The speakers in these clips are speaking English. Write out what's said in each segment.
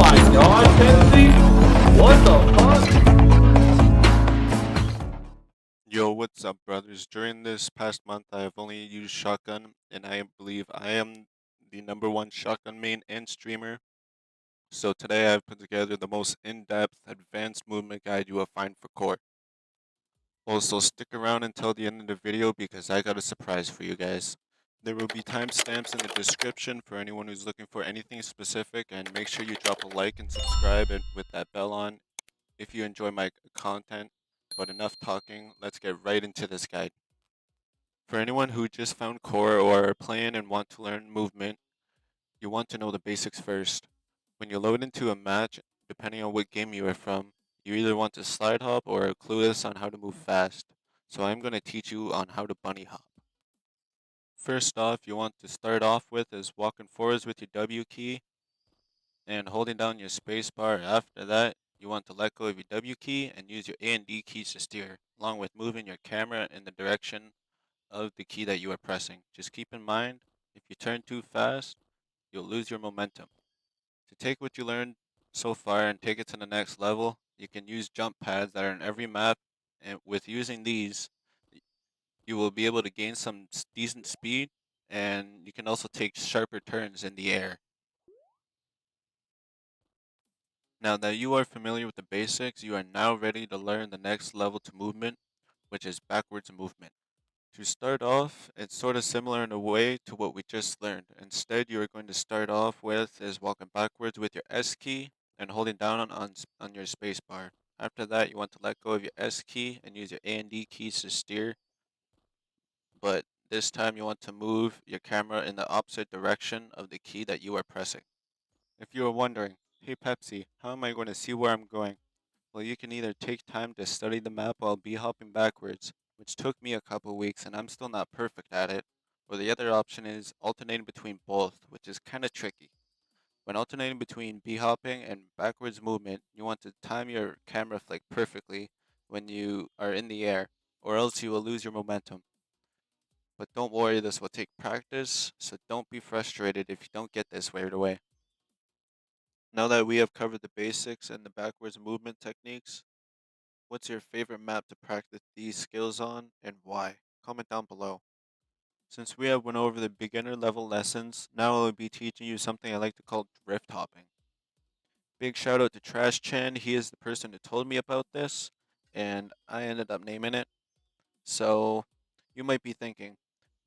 my god, Kenzie! What the fuck? Yo, what's up, brothers? During this past month, I have only used shotgun, and I believe I am the #1 shotgun main and streamer. So today I've put together the most in-depth, advanced movement guide you will find for Kour. Also, stick around until the end of the video because I got a surprise for you guys. There will be timestamps in the description for anyone who's looking for anything specific, and make sure you drop a like and subscribe and with that bell on if you enjoy my content. But enough talking, let's get right into this guide. For anyone who just found Core or are playing and want to learn movement, you want to know the basics first. When you load into a match, depending on what game you are from, you either want to slide hop or are clueless on how to move fast. So I'm going to teach you on how to bunny hop. First off, you want to start off with is walking forwards with your W key and holding down your space bar. After that, you want to let go of your W key and use your A and D keys to steer, along with moving your camera in the direction of the key that you are pressing. Just keep in mind, if you turn too fast, you'll lose your momentum. To take what you learned so far and take it to the next level, you can use jump pads that are in every map, and with using these, you will be able to gain some decent speed, and you can also take sharper turns in the air. Now that you are familiar with the basics, you are now ready to learn the next level to movement, which is backwards movement. To start off, it's sort of similar in a way to what we just learned. Instead, you are going to start off with is walking backwards with your S key and holding down on your space bar. After that, you want to let go of your S key and use your A and D keys to steer, but this time you want to move your camera in the opposite direction of the key that you are pressing. If you are wondering, hey Pepsi, how am I going to see where I'm going? Well, you can either take time to study the map while hopping backwards, which took me a couple weeks and I'm still not perfect at it, or the other option is alternating between both, which is kind of tricky. When alternating between hopping and backwards movement, you want to time your camera flick perfectly when you are in the air, or else you will lose your momentum. But don't worry, this will take practice, so don't be frustrated if you don't get this right away. Now that we have covered the basics and the backwards movement techniques, what's your favorite map to practice these skills on and why? Comment down below. Since we have went over the beginner level lessons, now I will be teaching you something I like to call drift hopping. Big shout out to Trash Chan, he is the person who told me about this, and I ended up naming it. So, you might be thinking,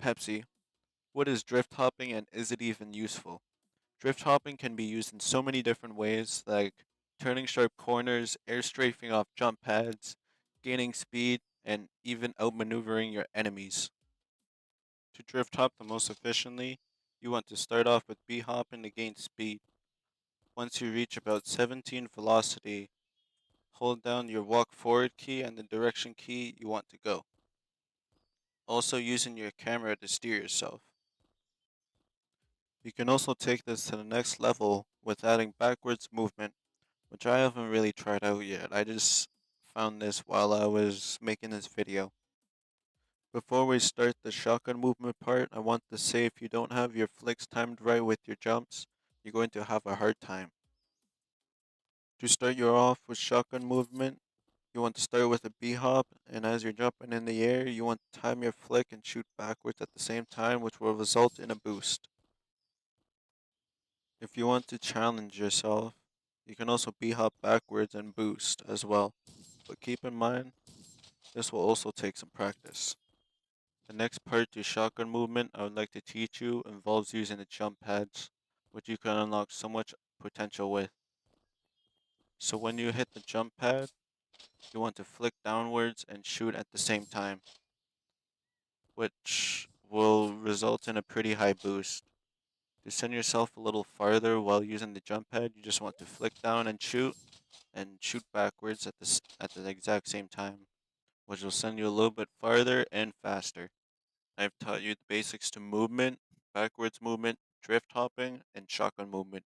Pepsi, what is drift hopping and is it even useful? Drift hopping can be used in so many different ways, like turning sharp corners, air strafing off jump pads, gaining speed, and even outmaneuvering your enemies. To drift hop the most efficiently, you want to start off with B-hopping to gain speed. Once you reach about 17 velocity, hold down your walk forward key and the direction key you want to go. Also using your camera to steer yourself. You can also take this to the next level with adding backwards movement, which I haven't really tried out yet. I just found this while I was making this video. Before we start the shotgun movement part, I want to say if you don't have your flicks timed right with your jumps, you're going to have a hard time. To start you off with shotgun movement, you want to start with a B-hop, and as you're jumping in the air, you want to time your flick and shoot backwards at the same time, which will result in a boost. If you want to challenge yourself, you can also B-hop backwards and boost as well, but keep in mind, this will also take some practice. The next part to shotgun movement I would like to teach you involves using the jump pads, which you can unlock so much potential with. So when you hit the jump pad, you want to flick downwards and shoot at the same time, which will result in a pretty high boost. To send yourself a little farther while using the jump pad, you just want to flick down and shoot backwards at the exact same time, which will send you a little bit farther and faster. I've taught you the basics to movement, backwards movement, drift hopping, and shotgun movement.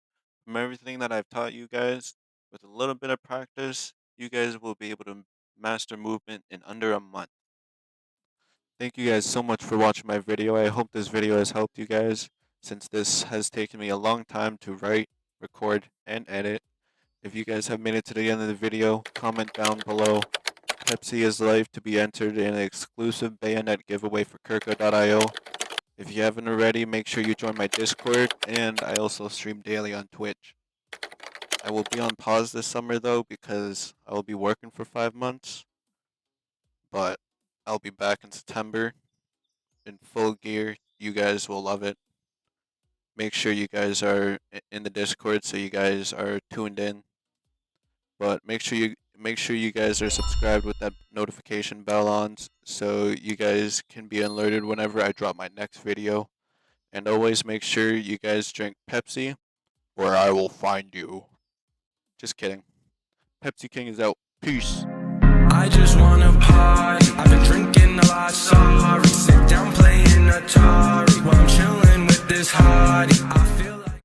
From everything that I've taught you guys, with a little bit of practice, you guys will be able to master movement in under a month. Thank you guys so much for watching my video. I hope this video has helped you guys, since this has taken me a long time to write, record, and edit. you guys have made it to the end of the video, comment down below. Pepsi is live to be entered in an exclusive bayonet giveaway for Kirko.io. If you haven't already, make sure you join my Discord, and I also stream daily on Twitch. I will be on pause this summer though because I will be working for 5 months, but I'll be back in September in full gear. You guys will love it. Make sure you guys are in the Discord so you guys are tuned in. But make sure you guys are subscribed with that notification bell on so you guys can be alerted whenever I drop my next video. And always make sure you guys drink Pepsi or I will find you. Just kidding. Pepsi King is out. Peace. I just wanna party.